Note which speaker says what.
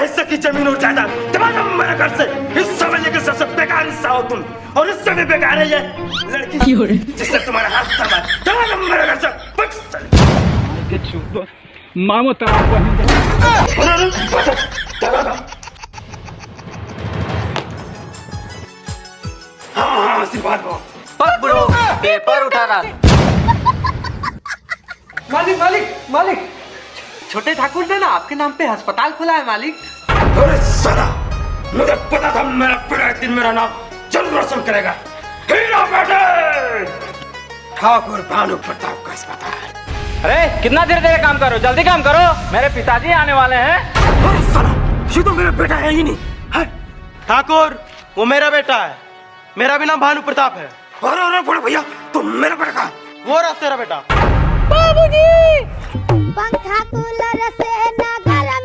Speaker 1: हिस्से की जमीन और जायदाद तमाम मेरे घर से हिस्सा में लेकर सबसे बेकार हिस्सा हो तुम, और इससे भी बेकार है ये लड़की जिससे तुम्हारा हाथ थमा। तमाम मेरे घर से
Speaker 2: मामो तराप
Speaker 1: हाँ आशीर्वाद दो।
Speaker 3: पक ब्रो, पेपर उठा रहा।
Speaker 4: मालिक मालिक मालिक, छोटे ठाकुर ने ना आपके नाम पे अस्पताल खोला है मालिक।
Speaker 1: अरे साला, मुझे पता था मेरा बेटा एक दिन मेरा नाम जरूर रोशन करेगा। हीरा बेटे, ठाकुर भानु प्रताप का अस्पताल।
Speaker 3: अरे कितना देर देर काम करो, जल्दी काम करो, मेरे पिताजी आने वाले हैं।
Speaker 1: अरे साला, ये तो मेरा बेटा है ही नहीं है।
Speaker 5: ठाकुर, वो मेरा बेटा है, मेरा भी नाम भानु प्रताप है।
Speaker 1: अरे अरे बड़े भैया, तुम मेरा बेटा कहाँ?
Speaker 5: वो रहा तेरा बेटा।
Speaker 6: बाबूजी, पंखा कूलर से ना गरम